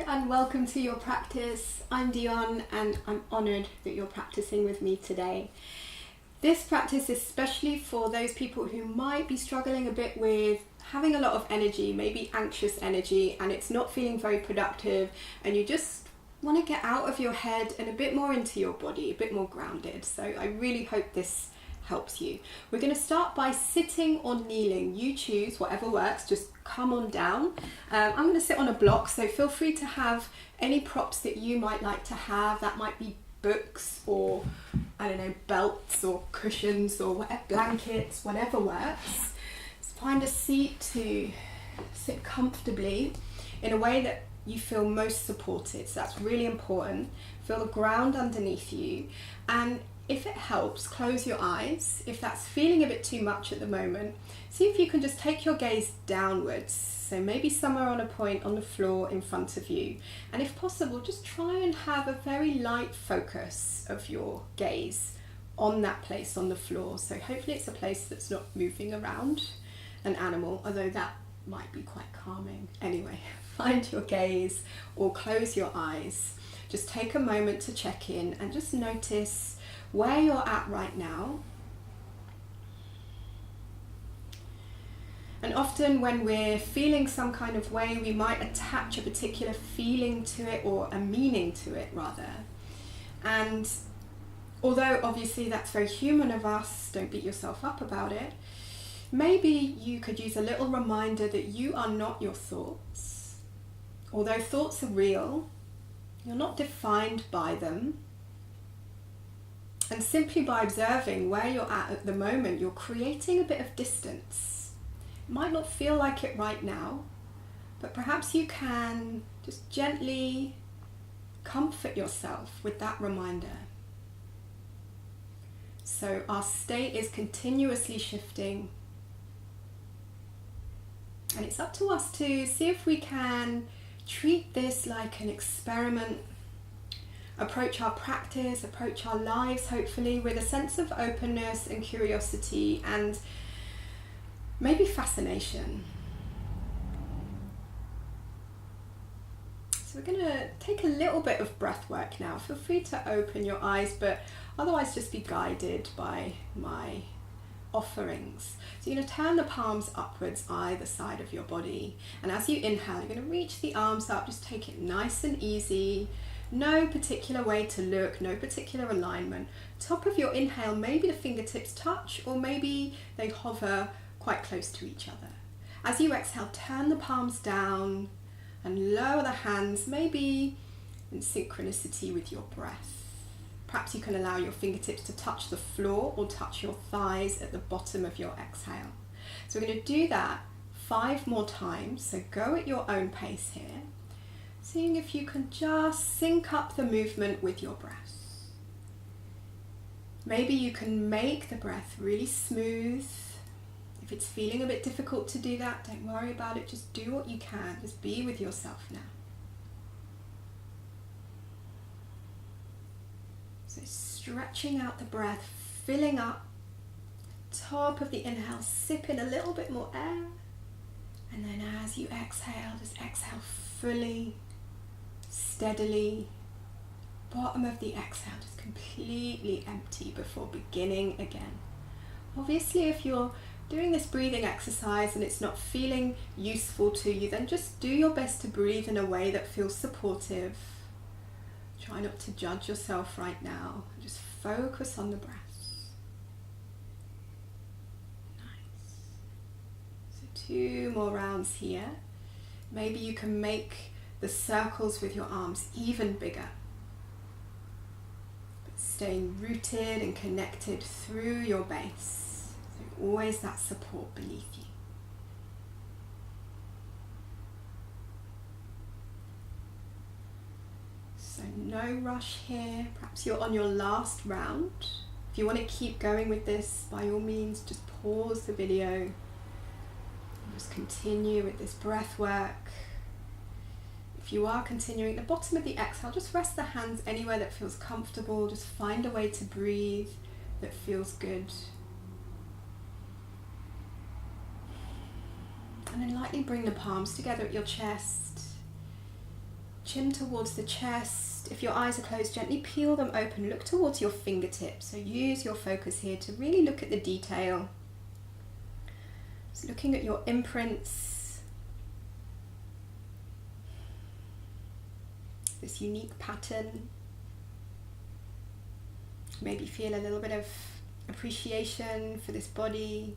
and welcome to your practice. I'm Dionne and I'm honoured that you're practicing with me today. This practice is especially for those people who might be struggling a bit with having a lot of energy, maybe anxious energy, and it's not feeling very productive, and you just want to get out of your head and a bit more into your body, a bit more grounded. So I really hope this helps you. We're going to start by sitting or kneeling. You choose whatever works, just come on down. I'm going to sit on a block, so feel free to have any props that you might like to have. That might be books or, I don't know, belts or cushions or whatever, blankets, whatever works. Just find a seat to sit comfortably in a way that you feel most supported. So that's really important. Feel the ground underneath you, and if it helps, close your eyes. If that's feeling a bit too much at the moment, see if you can just take your gaze downwards. So maybe somewhere on a point on the floor in front of you. And if possible, just try and have a very light focus of your gaze on that place on the floor. So hopefully it's a place that's not moving around an animal, although that might be quite calming. Anyway, find your gaze or close your eyes. Just take a moment to check in and just notice where you're at right now. And often when we're feeling some kind of way, we might attach a particular feeling to it, or a meaning to it rather. And although obviously that's very human of us, don't beat yourself up about it, maybe you could use a little reminder that you are not your thoughts. Although thoughts are real, you're not defined by them. And simply by observing where you're at the moment, you're creating a bit of distance. It might not feel like it right now, but perhaps you can just gently comfort yourself with that reminder. So our state is continuously shifting, and it's up to us to see if we can treat this like an experiment. Approach our practice, approach our lives, hopefully, with a sense of openness and curiosity and maybe fascination. So we're going to take a little bit of breath work now. Feel free to open your eyes, but otherwise just be guided by my offerings. So you're going to turn the palms upwards either side of your body, and as you inhale, you're going to reach the arms up. Just take it nice and easy. No particular way to look, no particular alignment. Top of your inhale, maybe the fingertips touch, or maybe they hover quite close to each other. As you exhale, turn the palms down and lower the hands, maybe in synchronicity with your breath. Perhaps you can allow your fingertips to touch the floor or touch your thighs at the bottom of your exhale. So we're going to do that 5 more times, so go at your own pace here. Seeing if you can just sync up the movement with your breath. Maybe you can make the breath really smooth. If it's feeling a bit difficult to do that, don't worry about it. Just do what you can. Just be with yourself now. So stretching out the breath, filling up. Top of the inhale, sip in a little bit more air. And then as you exhale, just exhale fully. Steadily. Bottom of the exhale, just completely empty before beginning again. Obviously, if you're doing this breathing exercise and it's not feeling useful to you, then just do your best to breathe in a way that feels supportive. Try not to judge yourself right now. Just focus on the breath. Nice. So 2 more rounds here. Maybe you can make the circles with your arms even bigger, but staying rooted and connected through your base. So always that support beneath you. So no rush here. Perhaps you're on your last round. If you want to keep going with this, by all means, just pause the video and just continue with this breath work. If you are continuing, at the bottom of the exhale, just rest the hands anywhere that feels comfortable. Just find a way to breathe that feels good. And then lightly bring the palms together at your chest. chin towards the chest. If your eyes are closed, gently peel them open. Look towards your fingertips. So use your focus here to really look at the detail. Just looking at your imprints. This unique pattern. Maybe feel a little bit of appreciation for this body.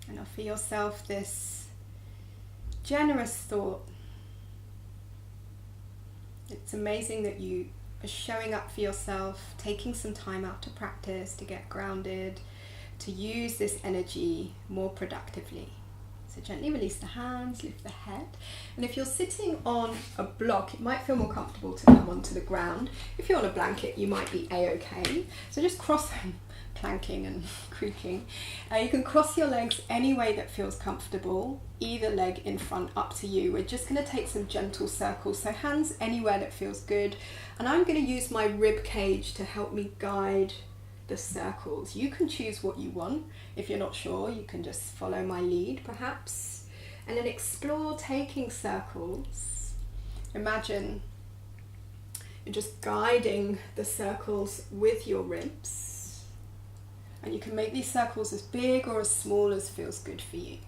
And offer yourself this generous thought. It's amazing that you are showing up for yourself, taking some time out to practice, to get grounded, to use this energy more productively. So gently release the hands, lift the head. And if you're sitting on a block, it might feel more comfortable to come onto the ground. If you're on a blanket, you might be a-okay. So just cross, planking and creaking. You can cross your legs any way that feels comfortable, either leg in front, up to you. We're just going to take some gentle circles, so hands anywhere that feels good. And I'm going to use my rib cage to help me guide the circles. You can choose what you want. If you're not sure, you can just follow my lead perhaps. And then explore taking circles. Imagine you're just guiding the circles with your ribs. And you can make these circles as big or as small as feels good for you.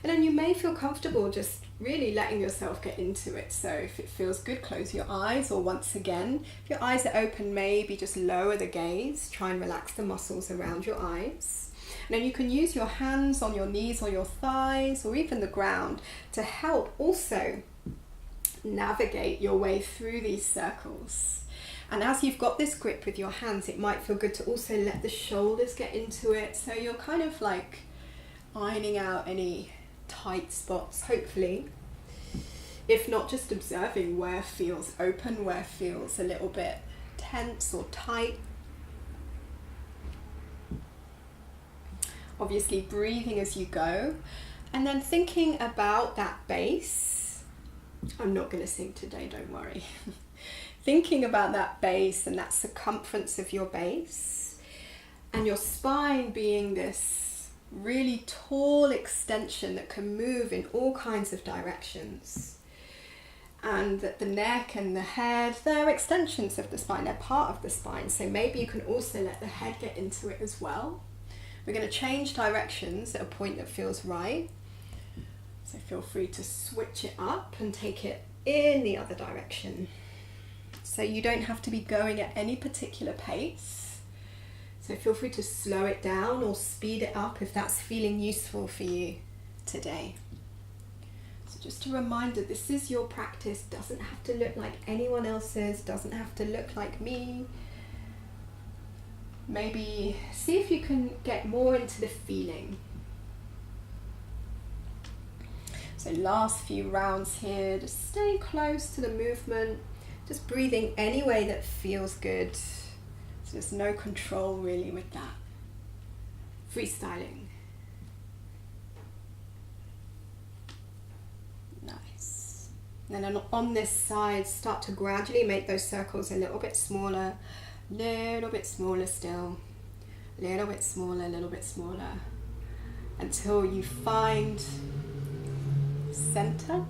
And then you may feel comfortable just really letting yourself get into it. So if it feels good, close your eyes, or once again, if your eyes are open, maybe just lower the gaze. Try and relax the muscles around your eyes. And then you can use your hands on your knees or your thighs or even the ground to help also navigate your way through these circles. And as you've got this grip with your hands, it might feel good to also let the shoulders get into it. So you're kind of like ironing out any tight spots, hopefully. If not, just observing where feels open, where feels a little bit tense or tight. Obviously breathing as you go. And then thinking about that base. I'm not going to sing today, don't worry. Thinking about that base and that circumference of your base, and your spine being this really tall extension that can move in all kinds of directions, and that the neck and the head, they're extensions of the spine, they're part of the spine, so maybe you can also let the head get into it as well. We're going to change directions at a point that feels right, so feel free to switch it up and take it in the other direction. So you don't have to be going at any particular pace. So feel free to slow it down or speed it up if that's feeling useful for you today. So just a reminder, this is your practice. Doesn't have to look like anyone else's, doesn't have to look like me. Maybe see if you can get more into the feeling. So last few rounds here, just stay close to the movement. Just breathing any way that feels good. So there's no control really with that. Freestyling. Nice. And then on this side, start to gradually make those circles a little bit smaller still. A little bit smaller. Until you find center,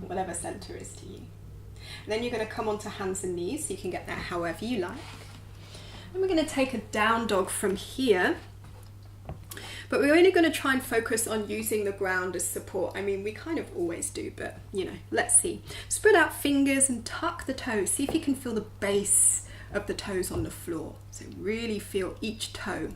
whatever center is to you. And then you're going to come onto hands and knees, so you can get there however you like. And we're going to take a down dog from here. But we're only going to try and focus on using the ground as support. I mean, we kind of always do, but you know, let's see. Spread out fingers and tuck the toes. See if you can feel the base of the toes on the floor. So really feel each toe.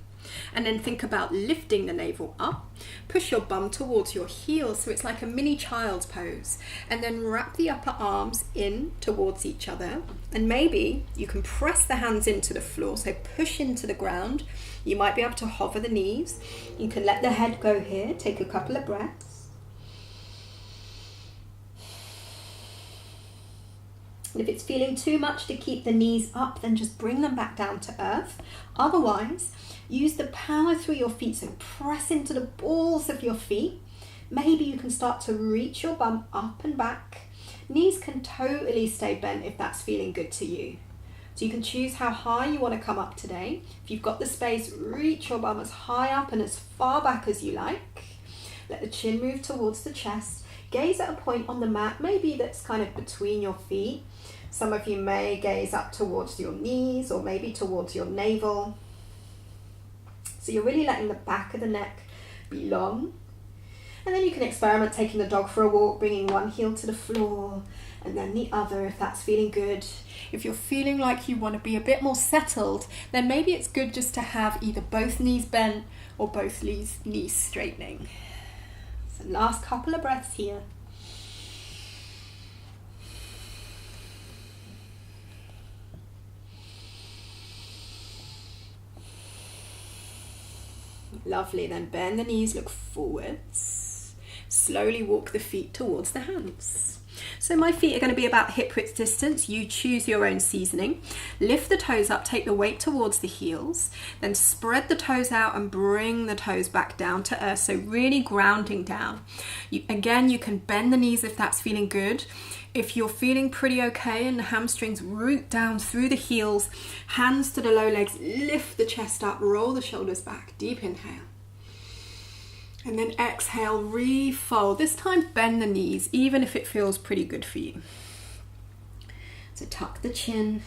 And then think about lifting the navel up. Push your bum towards your heels, so it's like a mini child's pose. And then wrap the upper arms in towards each other. And maybe you can press the hands into the floor, so push into the ground. You might be able to hover the knees. You can let the head go here. Take a couple of breaths. And if it's feeling too much to keep the knees up, then just bring them back down to earth. Otherwise, use the power through your feet, so press into the balls of your feet. Maybe you can start to reach your bum up and back. Knees can totally stay bent if that's feeling good to you. So you can choose how high you want to come up today. If you've got the space, reach your bum as high up and as far back as you like. Let the chin move towards the chest. gaze at a point on the mat, maybe that's kind of between your feet. Some of you may gaze up towards your knees or maybe towards your navel. So you're really letting the back of the neck be long. And then you can experiment taking the dog for a walk, bringing one heel to the floor and then the other if that's feeling good. If you're feeling like you want to be a bit more settled, then maybe it's good just to have either both knees bent or both knees straightening. So last couple of breaths here. Lovely, then bend the knees, look forwards. Slowly walk the feet towards the hands. So my feet are going to be about hip width distance. You choose your own seasoning. Lift the toes up, take the weight towards the heels, then spread the toes out and bring the toes back down to earth. So really grounding down. Again, you can bend the knees if that's feeling good. If you're feeling pretty okay and the hamstrings root down through the heels, hands to the low legs, lift the chest up, roll the shoulders back, deep inhale. And then exhale, refold. This time bend the knees, even if it feels pretty good for you. So tuck the chin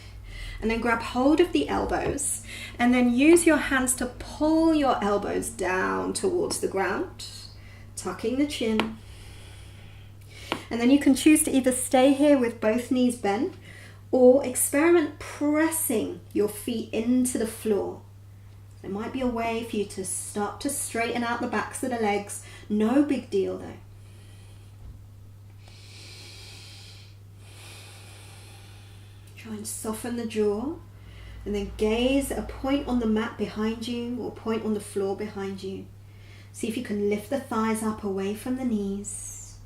and then grab hold of the elbows and then use your hands to pull your elbows down towards the ground, tucking the chin. And then you can choose to either stay here with both knees bent or experiment pressing your feet into the floor. There might be a way for you to start to straighten out the backs of the legs. No big deal though. Try and soften the jaw and then gaze at a point on the mat behind you or point on the floor behind you. See if you can lift the thighs up away from the knees.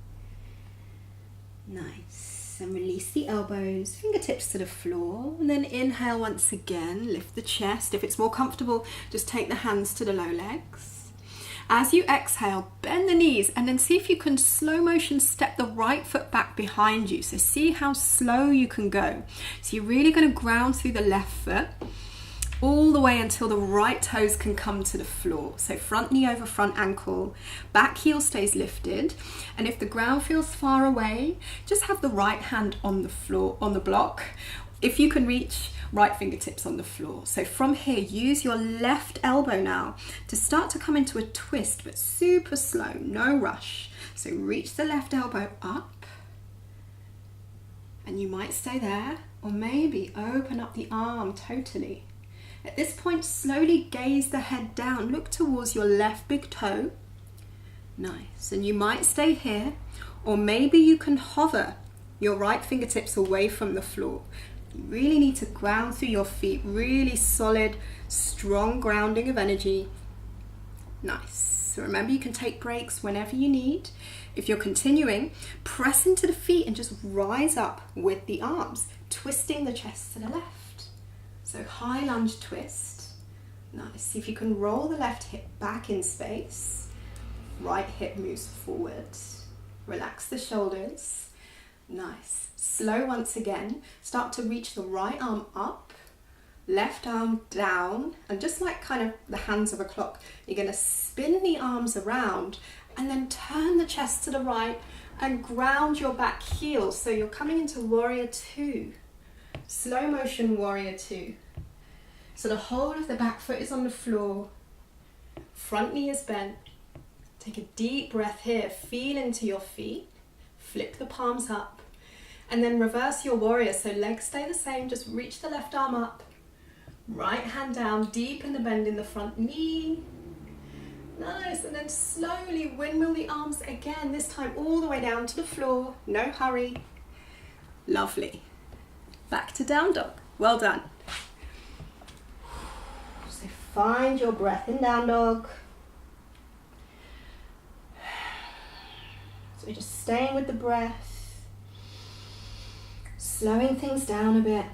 Nice. And release the elbows, fingertips to the floor, and then inhale once again, lift the chest. If it's more comfortable, just take the hands to the low legs. As you exhale, bend the knees and then see if you can slow motion step the right foot back behind you. So see how slow you can go. So you're really going to ground through the left foot all the way until the right toes can come to the floor. So front knee over front ankle, back heel stays lifted, and if the ground feels far away, just have the right hand on the floor, on the block. If you can reach, right fingertips on the floor. So from here, use your left elbow now to start to come into a twist, but super slow, no rush. So reach the left elbow up, and you might stay there, or maybe open up the arm totally. At this point, slowly gaze the head down. Look towards your left big toe. Nice. And you might stay here, or maybe you can hover your right fingertips away from the floor. You really need to ground through your feet. Really solid, strong grounding of energy. Nice. So remember, you can take breaks whenever you need. If you're continuing, press into the feet and just rise up with the arms, twisting the chest to the left. So high lunge twist. Nice. See if you can roll the left hip back in space. Right hip moves forward. Relax the shoulders. Nice. Slow once again. Start to reach the right arm up, left arm down, and just like kind of the hands of a clock, you're going to spin the arms around and then turn the chest to the right and ground your back heel. So you're coming into warrior two. Slow motion warrior two. So the whole of the back foot is on the floor, front knee is bent. Take a deep breath here, feel into your feet, flip the palms up, and then reverse your warrior. So legs stay the same, just reach the left arm up, right hand down, deepen the bend in the front knee. Nice, and then slowly windmill the arms again, this time all the way down to the floor, no hurry. Lovely. Back to down dog. Well done. So find your breath in down dog. So we're just staying with the breath, slowing things down a bit,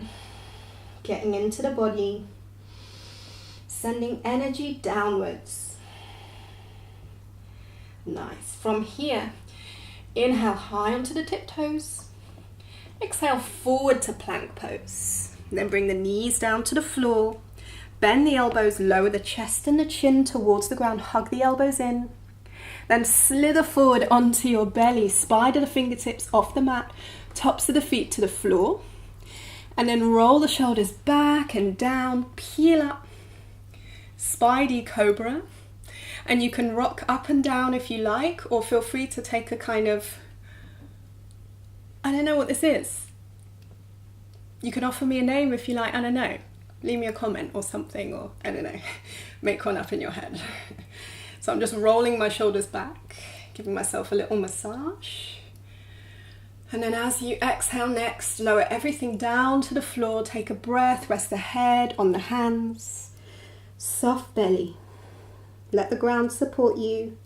getting into the body, sending energy downwards. Nice. From here, inhale high onto the tiptoes. Exhale forward to plank pose. Then bring the knees down to the floor. Bend the elbows, lower the chest and the chin towards the ground. Hug the elbows in. Then slither forward onto your belly, spider the fingertips off the mat, tops of the feet to the floor. And then roll the shoulders back and down, peel up, spidey cobra. And you can rock up and down if you like, or feel free to take a kind of, I don't know what this is. You can offer me a name if you like, I don't know. Leave me a comment or something, or I don't know, make one up in your head. So I'm just rolling my shoulders back, giving myself a little massage. And then as you exhale next, lower everything down to the floor, take a breath, rest the head on the hands, soft belly. Let the ground support you.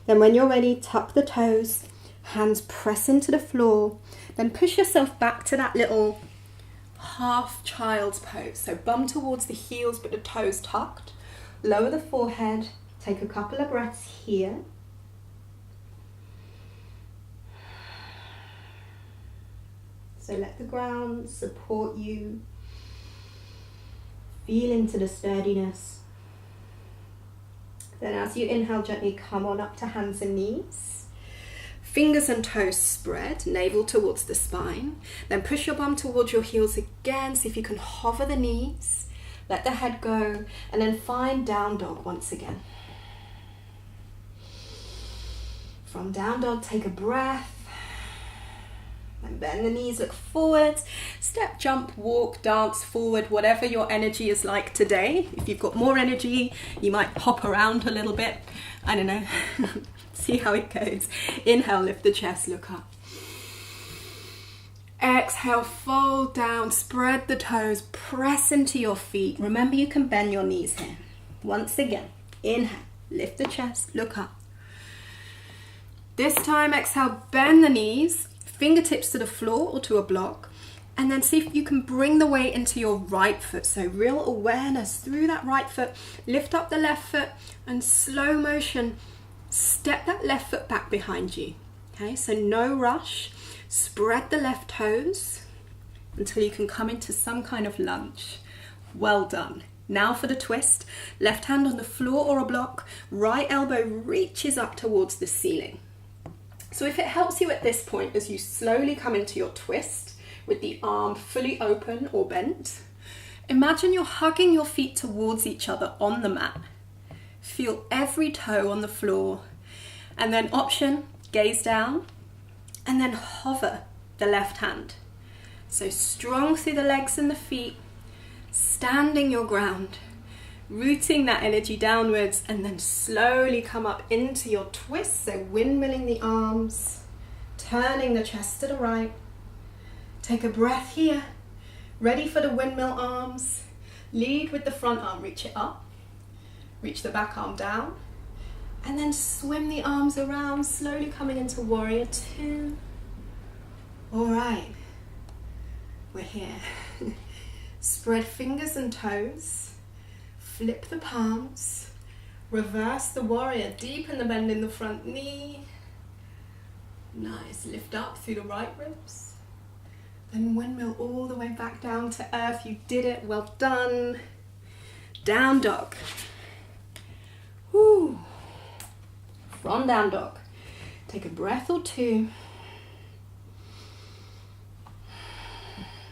Then when you're ready, tuck the toes, hands press into the floor, then push yourself back to that little half child's pose. So bum towards the heels but the toes tucked. Lower the forehead, take a couple of breaths here. So let the ground support you. Feel into the sturdiness. Then as you inhale, gently come on up to hands and knees. Fingers and toes spread, navel towards the spine. Then push your bum towards your heels again. See if you can hover the knees. Let the head go. And then find down dog once again. From down dog, take a breath. And bend the knees, look forwards. Step, jump, walk, dance forward, whatever your energy is like today. If you've got more energy, you might hop around a little bit. I don't know. See how it goes. Inhale, lift the chest, look up. Exhale, fold down, spread the toes, press into your feet. Remember, you can bend your knees here. Once again, inhale, lift the chest, look up. This time, exhale, bend the knees, fingertips to the floor or to a block, and then see if you can bring the weight into your right foot. So real awareness through that right foot. Lift up the left foot and slow motion, step that left foot back behind you. Okay, so no rush. Spread the left toes until you can come into some kind of lunge. Well done. Now for the twist. Left hand on the floor or a block. Right elbow reaches up towards the ceiling. So if it helps you at this point, as you slowly come into your twist with the arm fully open or bent, imagine you're hugging your feet towards each other on the mat. Feel every toe on the floor. And then option, gaze down. And then hover the left hand. So strong through the legs and the feet, standing your ground, rooting that energy downwards, and then slowly come up into your twist. So windmilling the arms, turning the chest to the right. Take a breath here. Ready for the windmill arms. Lead with the front arm, reach it up. Reach the back arm down. And then swim the arms around, slowly coming into warrior two. All right, we're here. Spread fingers and toes, flip the palms, reverse the warrior, deepen the bend in the front knee. Nice, lift up through the right ribs. Then windmill all the way back down to earth. You did it, well done. Down dog. Woo. From down dog, take a breath or two.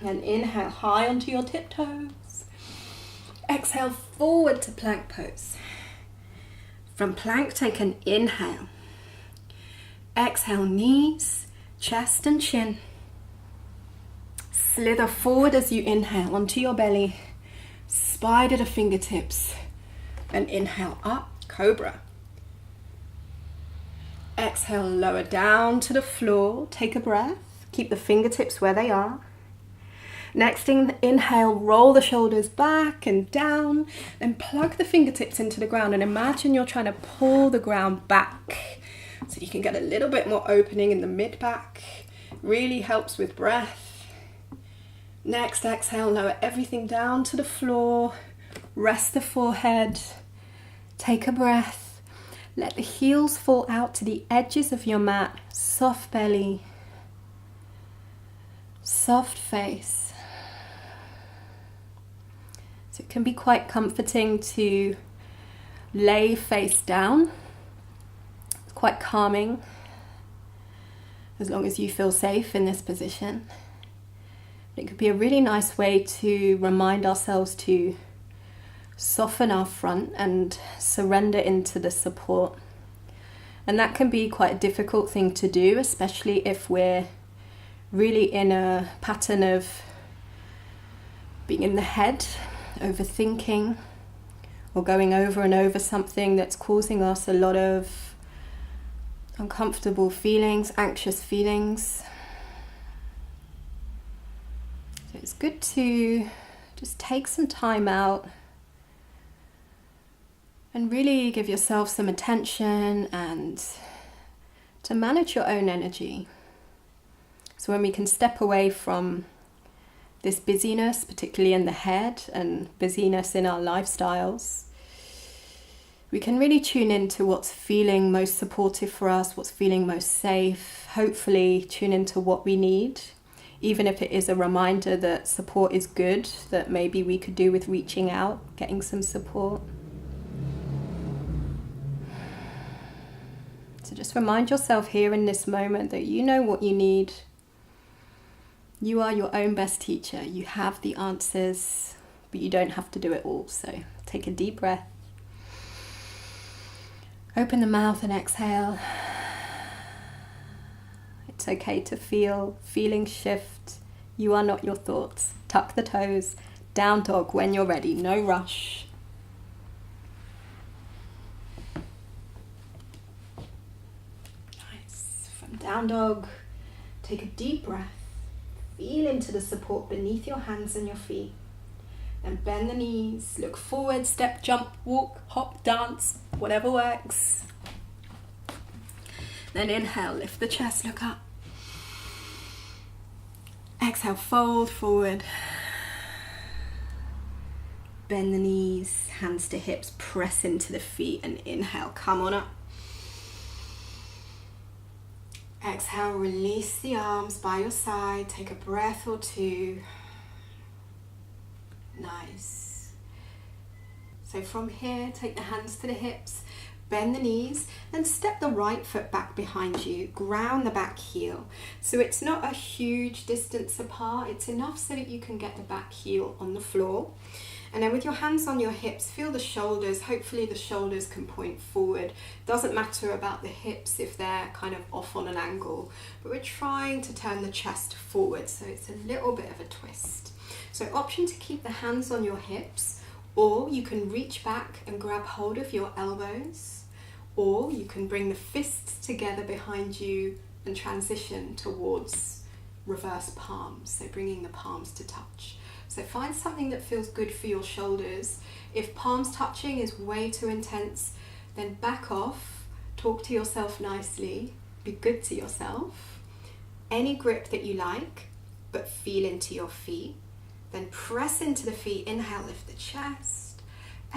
And inhale high onto your tiptoes. Exhale forward to plank pose. From plank, take an inhale. Exhale, knees, chest and chin. Slither forward as you inhale onto your belly. Spider the fingertips. And inhale up, cobra. Exhale, lower down to the floor. Take a breath. Keep the fingertips where they are. Next inhale, roll the shoulders back and down. Then plug the fingertips into the ground and imagine you're trying to pull the ground back so you can get a little bit more opening in the mid-back. Really helps with breath. Next, exhale, lower everything down to the floor. Rest the forehead. Take a breath. Let the heels fall out to the edges of your mat. Soft belly. Soft face. So it can be quite comforting to lay face down quite calming, as long as you feel safe in this position. It could be a really nice way to remind ourselves to soften our front and surrender into the support. And that can be quite a difficult thing to do, especially if we're really in a pattern of being in the head, overthinking, or going over and over something that's causing us a lot of uncomfortable feelings, anxious feelings. So it's good to just take some time out and really give yourself some attention and to manage your own energy. So when we can step away from this busyness, particularly in the head, and busyness in our lifestyles, we can really tune into what's feeling most supportive for us, what's feeling most safe, hopefully tune into what we need, even if it is a reminder that support is good, that maybe we could do with reaching out, getting some support. So just remind yourself here in this moment that you know what you need. You are your own best teacher. You have the answers, but you don't have to do it all. So take a deep breath. Open the mouth and exhale. It's okay to feel. Feelings shift. You are not your thoughts. Tuck the toes. Down dog when you're ready. No rush. Nice. From down dog, take a deep breath. Feel into the support beneath your hands and your feet. And bend the knees. Look forward, step, jump, walk, hop, dance, whatever works. Then inhale, lift the chest, look up. Exhale, fold forward. Bend the knees, hands to hips, press into the feet, and inhale, come on up. Exhale, release the arms by your side. Take a breath or two. Nice. So from here, take the hands to the hips, bend the knees, and step the right foot back behind you. Ground the back heel. So it's not a huge distance apart. It's enough so that you can get the back heel on the floor. And then with your hands on your hips, feel the shoulders. Hopefully the shoulders can point forward. Doesn't matter about the hips if they're kind of off on an angle, but we're trying to turn the chest forward, so it's a little bit of a twist. So option to keep the hands on your hips, or you can reach back and grab hold of your elbows, or you can bring the fists together behind you and transition towards reverse palms, so bringing the palms to touch. So find something that feels good for your shoulders. If palms touching is way too intense, then back off, talk to yourself nicely, be good to yourself. Any grip that you like, but feel into your feet. Then press into the feet, inhale, lift the chest.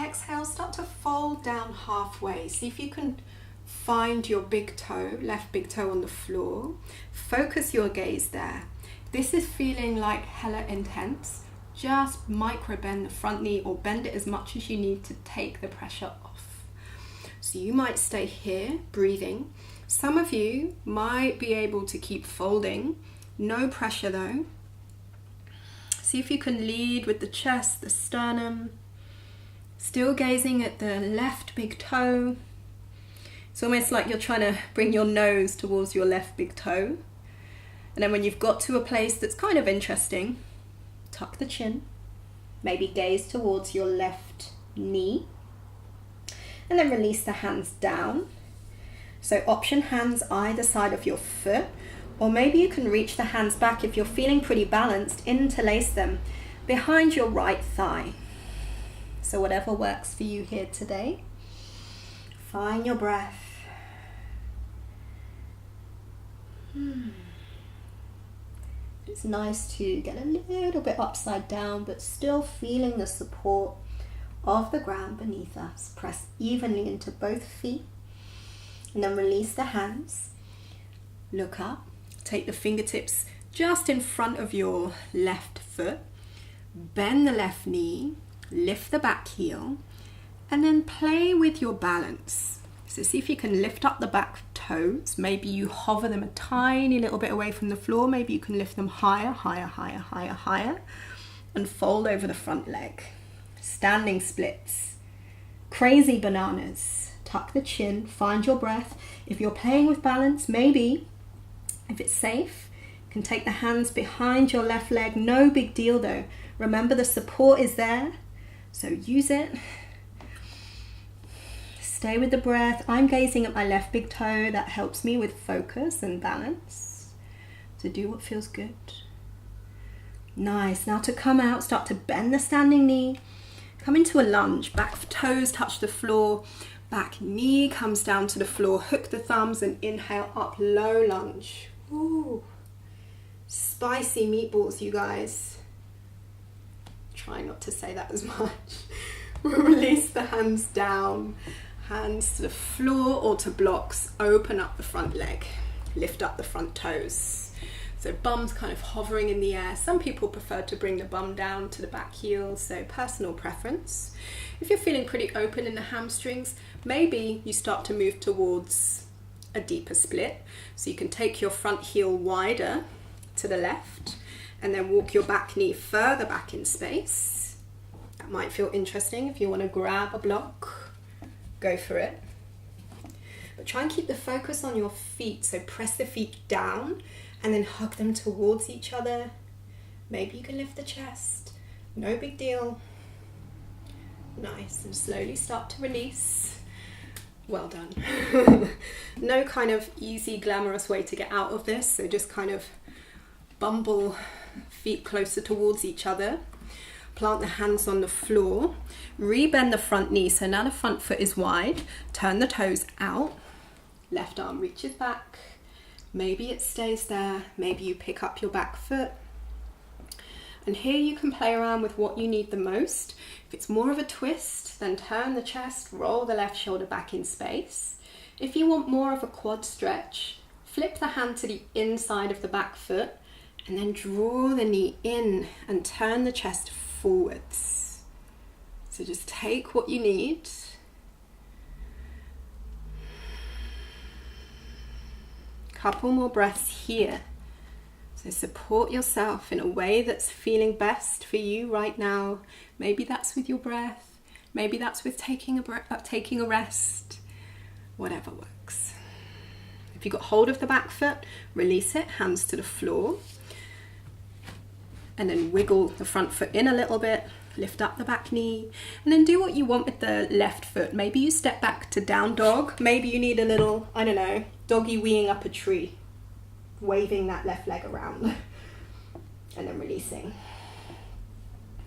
Exhale, start to fold down halfway. See if you can find your big toe, left big toe on the floor. Focus your gaze there. This is feeling like hella intense. Just micro bend the front knee or bend it as much as you need to take the pressure off. So you might stay here, breathing. Some of you might be able to keep folding. No pressure though. See if you can lead with the chest, the sternum. Still gazing at the left big toe. It's almost like you're trying to bring your nose towards your left big toe. And then when you've got to a place that's kind of interesting, tuck the chin, maybe gaze towards your left knee, and then release the hands down. So option hands either side of your foot, or maybe you can reach the hands back if you're feeling pretty balanced, interlace them behind your right thigh. So whatever works for you here today. Find your breath. It's nice to get a little bit upside down, but still feeling the support of the ground beneath us. Press evenly into both feet, and then release the hands. Look up. Take the fingertips just in front of your left foot. Bend the left knee. Lift the back heel. And then play with your balance. So see if you can lift up the back toes. Maybe you hover them a tiny little bit away from the floor. Maybe you can lift them higher, higher, higher, higher, higher, and fold over the front leg. Standing splits, crazy bananas. Tuck the chin, find your breath. If you're playing with balance, maybe, if it's safe, you can take the hands behind your left leg. No big deal though. Remember, the support is there, so use it. Stay with the breath. I'm gazing at my left big toe. That helps me with focus and balance. So do what feels good. Nice. Now to come out, start to bend the standing knee. Come into a lunge. Back toes touch the floor. Back knee comes down to the floor. Hook the thumbs and inhale up, low lunge. Ooh. Spicy meatballs, you guys. Try not to say that as much. We'll release the hands down. Hands to the floor or to blocks. Open up the front leg. Lift up the front toes. So bum's kind of hovering in the air. Some people prefer to bring the bum down to the back heel, so personal preference. If you're feeling pretty open in the hamstrings, maybe you start to move towards a deeper split. So you can take your front heel wider to the left and then walk your back knee further back in space. That might feel interesting if you want to grab a block. Go for it. But try and keep the focus on your feet. So press the feet down and then hug them towards each other. Maybe you can lift the chest. No big deal. Nice. And slowly start to release. Well done. No kind of easy, glamorous way to get out of this. So just kind of bumble feet closer towards each other. Plant the hands on the floor, rebend the front knee, so now the front foot is wide, turn the toes out, left arm reaches back, maybe it stays there, maybe you pick up your back foot, and here you can play around with what you need the most. If it's more of a twist, then turn the chest, roll the left shoulder back in space. If you want more of a quad stretch, flip the hand to the inside of the back foot, and then draw the knee in and turn the chest forwards. So just take what you need. Couple more breaths here. So support yourself in a way that's feeling best for you right now. Maybe that's with your breath. Maybe that's with taking a rest. Whatever works. If you got hold of the back foot, release it, hands to the floor. And then wiggle the front foot in a little bit, lift up the back knee, and then do what you want with the left foot. Maybe you step back to down dog. Maybe you need a little, I don't know, doggy weeing up a tree, waving that left leg around, and then releasing.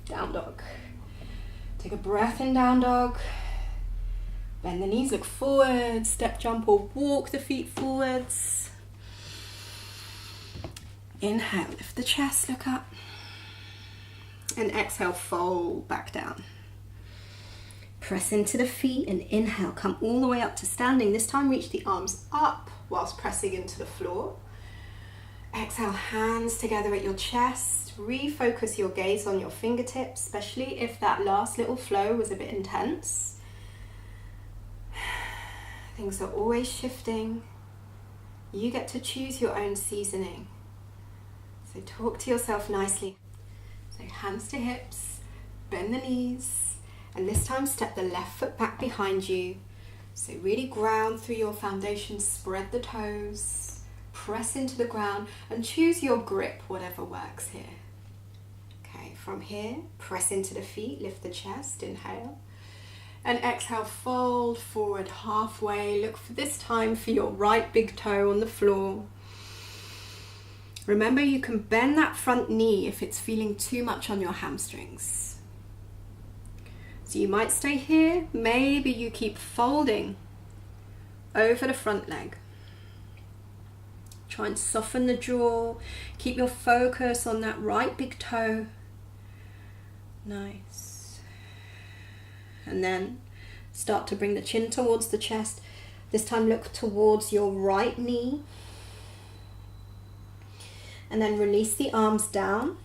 Down dog. Take a breath in down dog. Bend the knees, look forward, step, jump, or walk the feet forwards. Inhale, lift the chest, look up. And exhale, fold back down. Press into the feet and inhale, come all the way up to standing. This time reach the arms up whilst pressing into the floor. Exhale, hands together at your chest. Refocus your gaze on your fingertips, especially if that last little flow was a bit intense. Things are always shifting. You get to choose your own seasoning. So talk to yourself nicely. So hands to hips, bend the knees, and this time step the left foot back behind you. So really ground through your foundation, spread the toes, press into the ground, and choose your grip, whatever works here. Okay, from here, press into the feet, lift the chest, inhale. And exhale, fold forward halfway. Look for this time for your right big toe on the floor. Remember, you can bend that front knee if it's feeling too much on your hamstrings. So you might stay here. Maybe you keep folding over the front leg. Try and soften the jaw. Keep your focus on that right big toe. Nice. And then start to bring the chin towards the chest. This time look towards your right knee. And then release the arms down.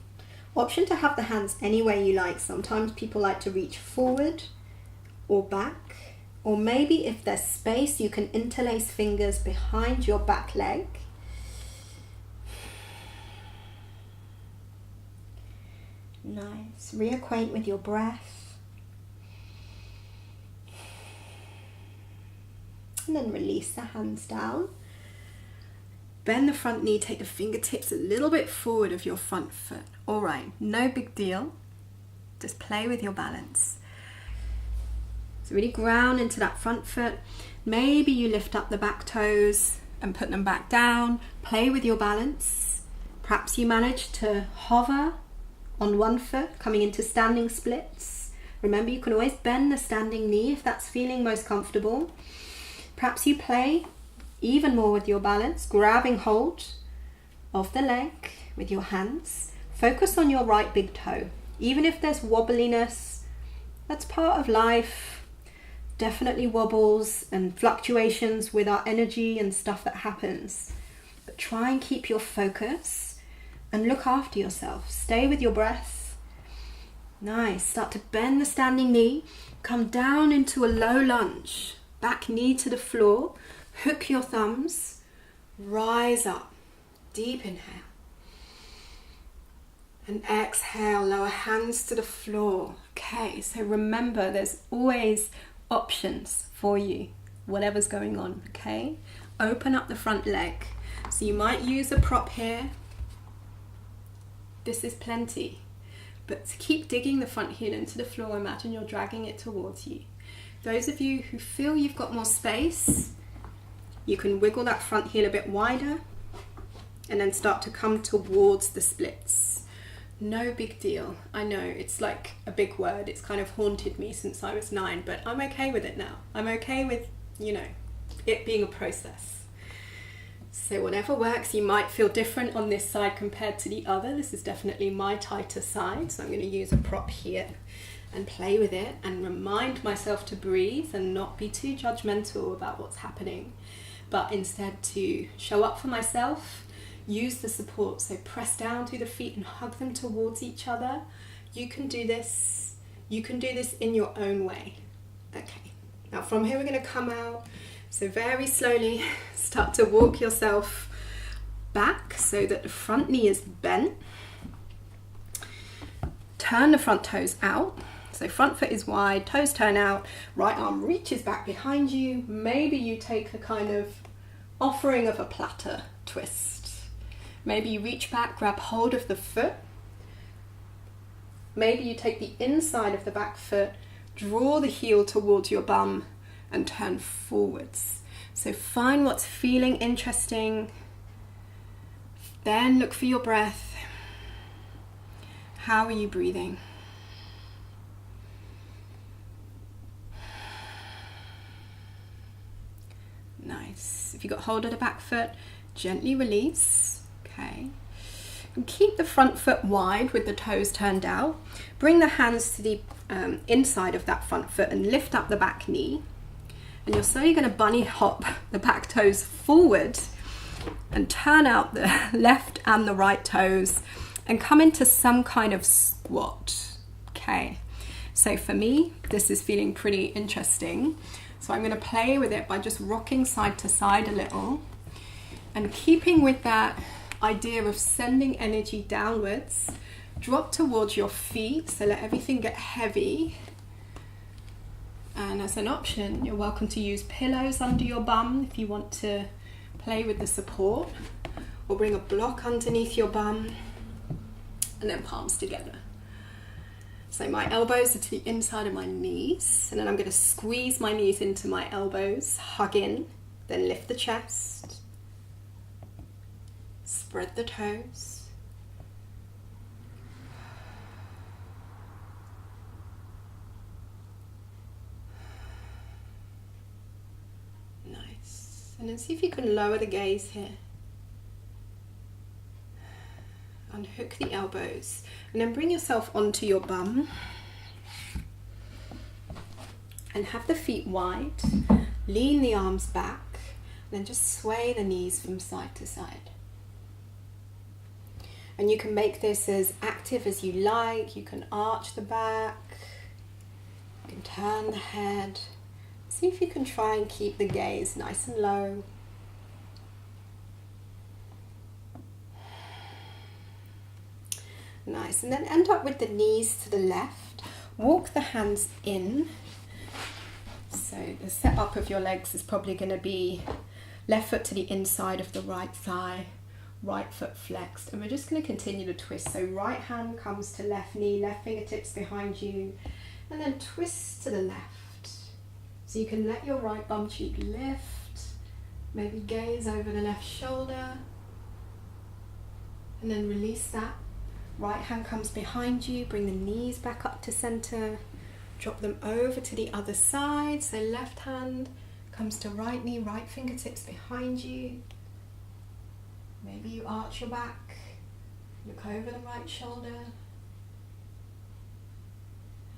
Option to have the hands any way you like. Sometimes people like to reach forward or back. Or maybe if there's space, you can interlace fingers behind your back leg. Nice. Reacquaint with your breath. And then release the hands down. Bend the front knee, take the fingertips a little bit forward of your front foot. All right, no big deal. Just play with your balance. So really ground into that front foot. Maybe you lift up the back toes and put them back down. Play with your balance. Perhaps you manage to hover on one foot, coming into standing splits. Remember, you can always bend the standing knee if that's feeling most comfortable. Perhaps you play even more with your balance, grabbing hold of the leg with your hands. Focus on your right big toe. Even if there's wobbliness, that's part of life. Definitely wobbles and fluctuations with our energy and stuff that happens. But try and keep your focus and look after yourself. Stay with your breath. Nice. Start to bend the standing knee. Come down into a low lunge. Back knee to the floor. Hook your thumbs. Rise up. Deep inhale. And exhale, lower hands to the floor. Okay, so remember there's always options for you, whatever's going on, okay? Open up the front leg. So you might use a prop here. This is plenty. But to keep digging the front heel into the floor, imagine you're dragging it towards you. Those of you who feel you've got more space, you can wiggle that front heel a bit wider and then start to come towards the splits. No big deal. I know it's like a big word. It's kind of haunted me since I was 9, but I'm okay with it now. I'm okay with, it being a process. So whatever works, you might feel different on this side compared to the other. This is definitely my tighter side, so I'm going to use a prop here and play with it and remind myself to breathe and not be too judgmental about what's happening, but instead to show up for myself. Use the support, so press down through the feet and hug them towards each other. You can do this. You can do this in your own way. Okay, now from here we're going to come out. So very slowly start to walk yourself back so that the front knee is bent. Turn the front toes out. So front foot is wide, toes turn out, right arm reaches back behind you. Maybe you take a kind of offering of a platter twist. Maybe you reach back, grab hold of the foot. Maybe you take the inside of the back foot, draw the heel towards your bum and turn forwards. So find what's feeling interesting. Then look for your breath. How are you breathing? Nice. If you got hold of the back foot, gently release. Okay, and keep the front foot wide with the toes turned out. Bring the hands to the inside of that front foot and lift up the back knee. And you're slowly going to bunny hop the back toes forward and turn out the left and the right toes and come into some kind of squat. Okay, so for me, this is feeling pretty interesting. So I'm going to play with it by just rocking side to side a little and keeping with that idea of sending energy downwards. Drop towards your feet, so let everything get heavy. And as an option, you're welcome to use pillows under your bum if you want to play with the support, or bring a block underneath your bum and then palms together. So my elbows are to the inside of my knees, and then I'm going to squeeze my knees into my elbows, hug in, then lift the chest. Spread the toes. Nice. And then see if you can lower the gaze here. Unhook the elbows. And then bring yourself onto your bum. And have the feet wide. Lean the arms back. And then just sway the knees from side to side. And you can make this as active as you like. You can arch the back. You can turn the head. See See if you can try and keep the gaze nice and low. Nice, and then end up with the knees to the left. Walk the hands in. So the setup of your legs is probably going to be left foot to the inside of the right thigh, right foot flexed, and we're just going to continue to twist. So right hand comes to left knee, left fingertips behind you, and then twist to the left. So you can let your right bum cheek lift, maybe gaze over the left shoulder, and then release that. Right hand comes behind you, bring the knees back up to center, drop them over to the other side. So left hand comes to right knee, right fingertips behind you. Maybe you arch your back, look over the right shoulder,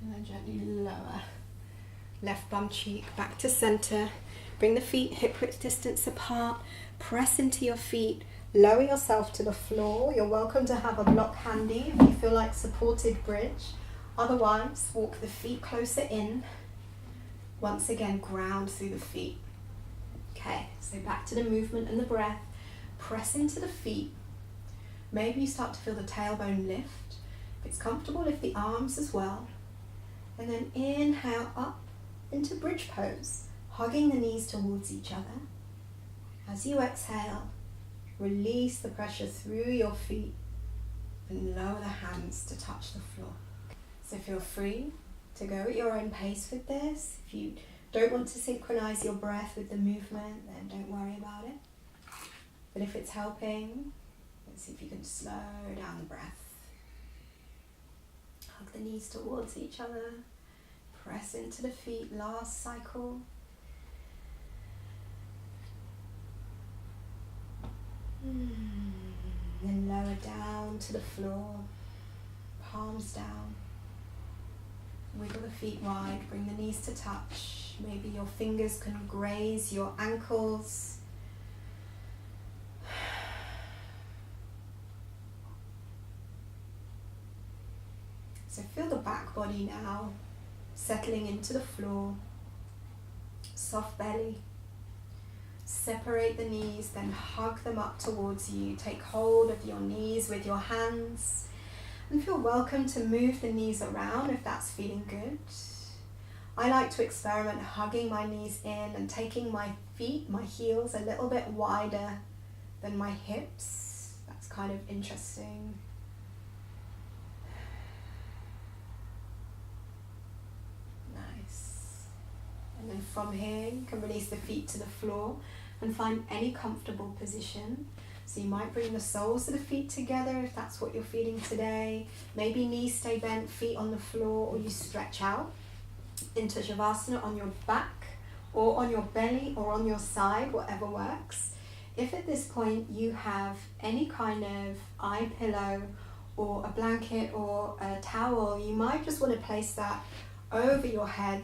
and then gently lower. Left bum cheek back to center. Bring the feet hip width distance apart. Press into your feet. Lower yourself to the floor. You're welcome to have a block handy if you feel like supported bridge. Otherwise, walk the feet closer in. Once again, ground through the feet. Okay, so back to the movement and the breath. Press into the feet. Maybe you start to feel the tailbone lift. If it's comfortable, lift the arms as well. And then inhale up into bridge pose, hugging the knees towards each other. As you exhale, release the pressure through your feet and lower the hands to touch the floor. So feel free to go at your own pace with this. If you don't want to synchronize your breath with the movement, then don't worry about it. But if it's helping, let's see if you can slow down the breath. Hug the knees towards each other. Press into the feet, last cycle. Then lower down to the floor, palms down. Wiggle the feet wide, bring the knees to touch. Maybe your fingers can graze your ankles. So feel the back body now, settling into the floor. Soft belly. Separate the knees, then hug them up towards you. Take hold of your knees with your hands. And feel welcome to move the knees around if that's feeling good. I like to experiment hugging my knees in and taking my feet, my heels, a little bit wider than my hips. That's kind of interesting. Nice. And then from here, you can release the feet to the floor and find any comfortable position. So you might bring the soles of the feet together if that's what you're feeling today. Maybe knees stay bent, feet on the floor, or you stretch out into Shavasana on your back or on your belly or on your side, whatever works. If at this point you have any kind of eye pillow or a blanket or a towel, you might just want to place that over your head,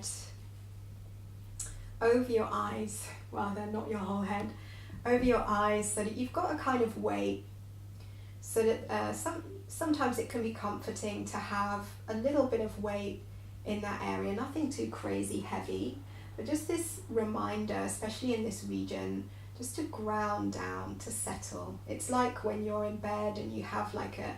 over your eyes, rather not your whole head, over your eyes, so that you've got a kind of weight, so that sometimes it can be comforting to have a little bit of weight in that area, nothing too crazy heavy, but just this reminder, especially in this region, just to ground down, to settle. It's like when you're in bed and you have like a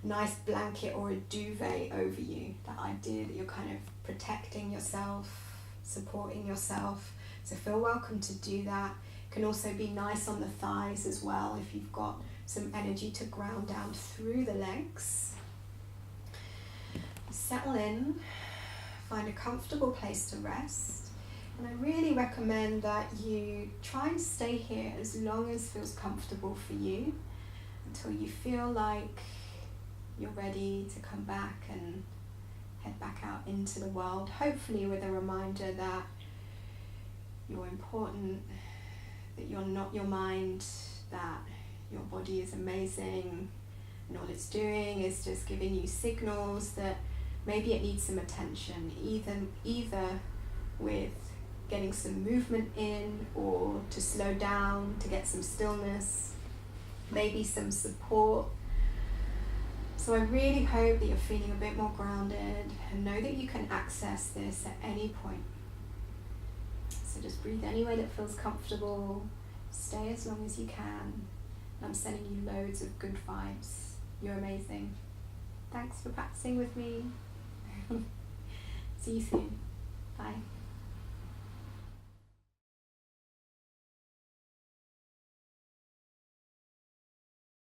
nice blanket or a duvet over you, that idea that you're kind of protecting yourself, supporting yourself. So feel welcome to do that. It can also be nice on the thighs as well if you've got some energy to ground down through the legs. Settle in, find a comfortable place to rest, and I really recommend that you try and stay here as long as feels comfortable for you, until you feel like you're ready to come back and head back out into the world, hopefully with a reminder that you're important, that you're not your mind, that your body is amazing, and all it's doing is just giving you signals that maybe it needs some attention, either with getting some movement in, or to slow down, to get some stillness, maybe some support. So I really hope that you're feeling a bit more grounded, and know that you can access this at any point. So just breathe any way that feels comfortable. Stay as long as you can. I'm sending you loads of good vibes. You're amazing. Thanks for practicing with me. See you soon. Bye.